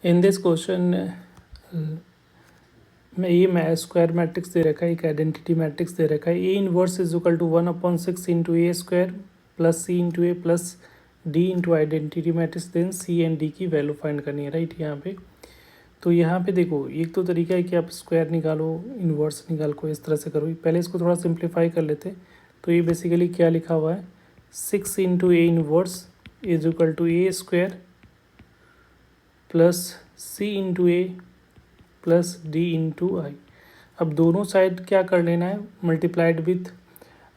In this question में ये square matrix दे रखा है, एक आइडेंटिटी मैट्रिक्स दे रखा है। A inverse is equal to 1/6 into A square plus C into A plus D into identity matrix, then C and D की वैल्यू फाइंड करनी है, राइट। यहाँ पे तो यहाँ पे देखो, एक तो तरीका है कि आप स्क्वायर निकालो, इन्वर्स निकाल को इस तरह से करो। पहले इसको थोड़ा सिंप्लीफाई कर लेते। तो ये बेसिकली क्या लिखा हुआ है, 6 into A inverse is equal to A square plus C into A plus D into I. अब दोनों साइड क्या कर लेना है, मल्टीप्लाइड विथ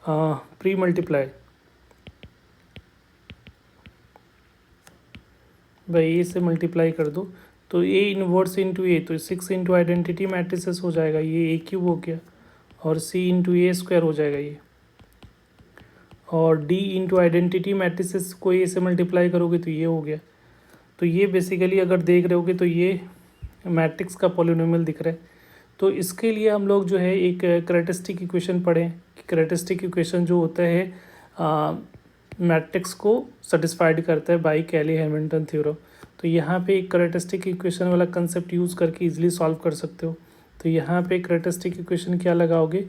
प्री मल्टीप्लाई भाई ए से मल्टीप्लाई कर दो। तो ए इनवर्स इंटू ए, तो 6 इंटू आइडेंटिटी मैट्रिसेस हो जाएगा, ये ए क्यूब हो गया, और सी इंटू ए स्क्वायर हो जाएगा ये, और डी इंटू आइडेंटिटी मैट्रिसेस को ए से मल्टीप्लाई करोगे तो ये हो गया। तो ये बेसिकली अगर देख रहे होगे तो ये मैट्रिक्स का पॉलिनोमियल दिख रहा है। तो इसके लिए हम लोग जो है एक कैरेक्टरिस्टिक इक्वेशन पढ़ें कि कैरेक्टरिस्टिक इक्वेशन जो होता है मैट्रिक्स को सेटिस्फाइड करता है बाय कैली हैमिल्टन थ्योरम। तो यहाँ पे एक कैरेक्टरिस्टिक इक्वेशन वाला कंसेप्ट यूज़ करके इजीली सॉल्व कर सकते हो। तो यहाँ पे कैरेक्टरिस्टिक इक्वेशन क्या लगाओगे,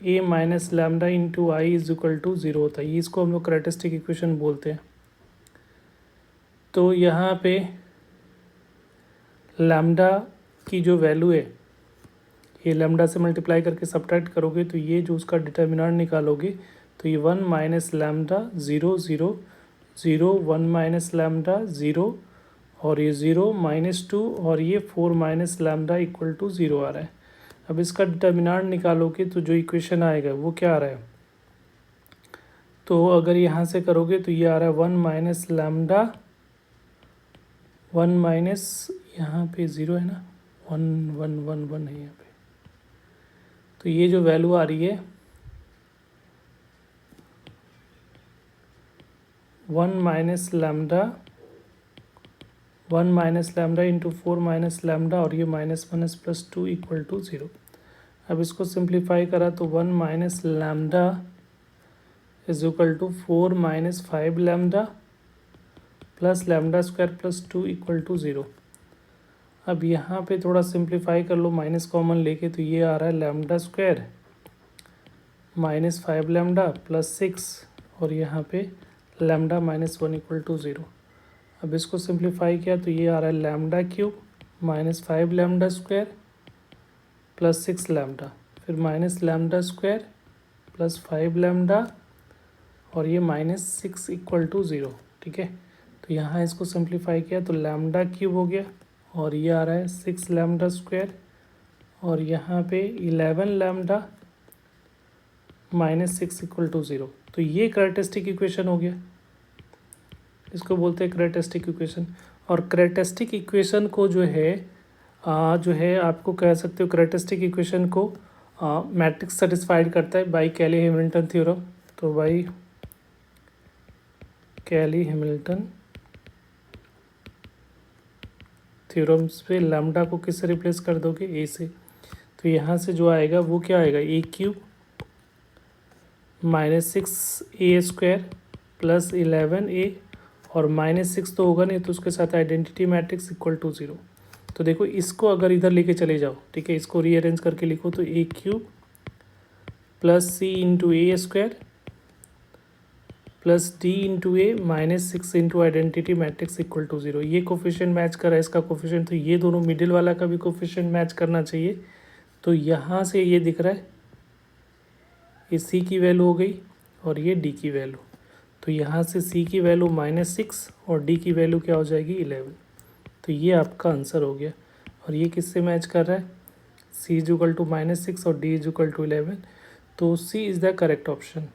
A minus lambda into I is equal to 0 होता है, ये इसको हम लोग कैरेक्टरिस्टिक इक्वेशन बोलते हैं। तो यहाँ पे लैम्डा की जो वैल्यू है, ये लैम्डा से मल्टीप्लाई करके सब्ट्रैक्ट करोगे तो ये जो उसका डिटर्मिनेंट निकालोगे तो ये 1 माइनस लैम्डा 0 0 0 1 माइनस लैम्डा 0 और ये 0 माइनस 2 और ये 4 माइनस लैम्डा इक्वल टू 0 आ रहा है। अब इसका डिटर्मिनेंट निकालोगे तो जो इक्वेशन आएगा वो क्या आ रहा है, तो अगर यहाँ से करोगे तो ये आ रहा है 1 माइनस लैम्डा 1 माइनस, यहाँ पे 0 है ना, 1 1 1 1 है यहाँ पे। तो ये जो वैल्यू आ रही है 1 minus lambda 1 minus lambda into 4 minus lambda और ये -1 प्लस 2 इक्वल टू 0। अब इसको सिंप्लीफाई करा तो 1 minus lambda is equal to 4 minus 5 lambda plus lambda square plus 2 equal to 0। अब यहाँ पे थोड़ा सिंप्लीफाई कर लो माइनस कॉमन लेके, तो ये आ रहा है लैम्डा स्क्वायर -5 लैम्डा प्लस 6 और यहाँ पे लैम्डा -1 इक्वल टू 0। अब इसको सिंप्लीफाई किया तो ये आ रहा है lambda cube -5 lambda square plus 6 lambda, फिर minus lambda square plus 5 lambda और ये -6 इक्वल टू 0, ठीक है। तो यहाँ इसको सिंप्लीफाई किया तो लैम्डा क्यूब हो गया और ये आ रहा है 6 लैम्डा स्क्वायर और यहाँ पे 11 लैम्डा -6 इक्वल टू 0। तो ये कैरेक्टरिस्टिक इक्वेशन हो गया, इसको बोलते हैं कैरेक्टरिस्टिक इक्वेशन। और कैरेक्टरिस्टिक इक्वेशन को जो है आपको कह सकते हो, कैरेक्टरिस्टिक इक्वेशन को मैट्रिक्स सेटिस्फाइड करता है बाय कैली हैमिल्टन थ्योरम। तो बाय कैली हैमिल्टन थ्योरम्स पे लैम्डा को किससे रिप्लेस कर दोगे, ए से। तो यहाँ से जो आएगा वो क्या आएगा, ए क्यूब -6 स्क्वायर प्लस 11 और -6 तो होगा नहीं तो उसके साथ आइडेंटिटी मैट्रिक्स इक्वल टू 0। तो देखो इसको अगर इधर लेके चले जाओ, ठीक है, इसको रीअरेंज करके लिखो तो A cube plus C into A square plus D into A -6 into identity matrix equal to 0। ये कोफिशिएंट मैच कर रहा है इसका कोफिशिएंट, तो ये दोनों मिडिल वाला का भी कोफिशिएंट मैच करना चाहिए। तो यहाँ से ये दिख रहा है, ये सी की वैल्यू हो गई और ये डी की वैल्यू। तो यहाँ से सी की वैल्यू -6 और डी की वैल्यू क्या हो जाएगी 11। तो ये आपका आंसर हो गया। और ये किससे मैच कर रहा है, सी इज इक्वल टू -6 और डी इज इक्वल टू 11। तो C is the correct option.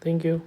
Thank you.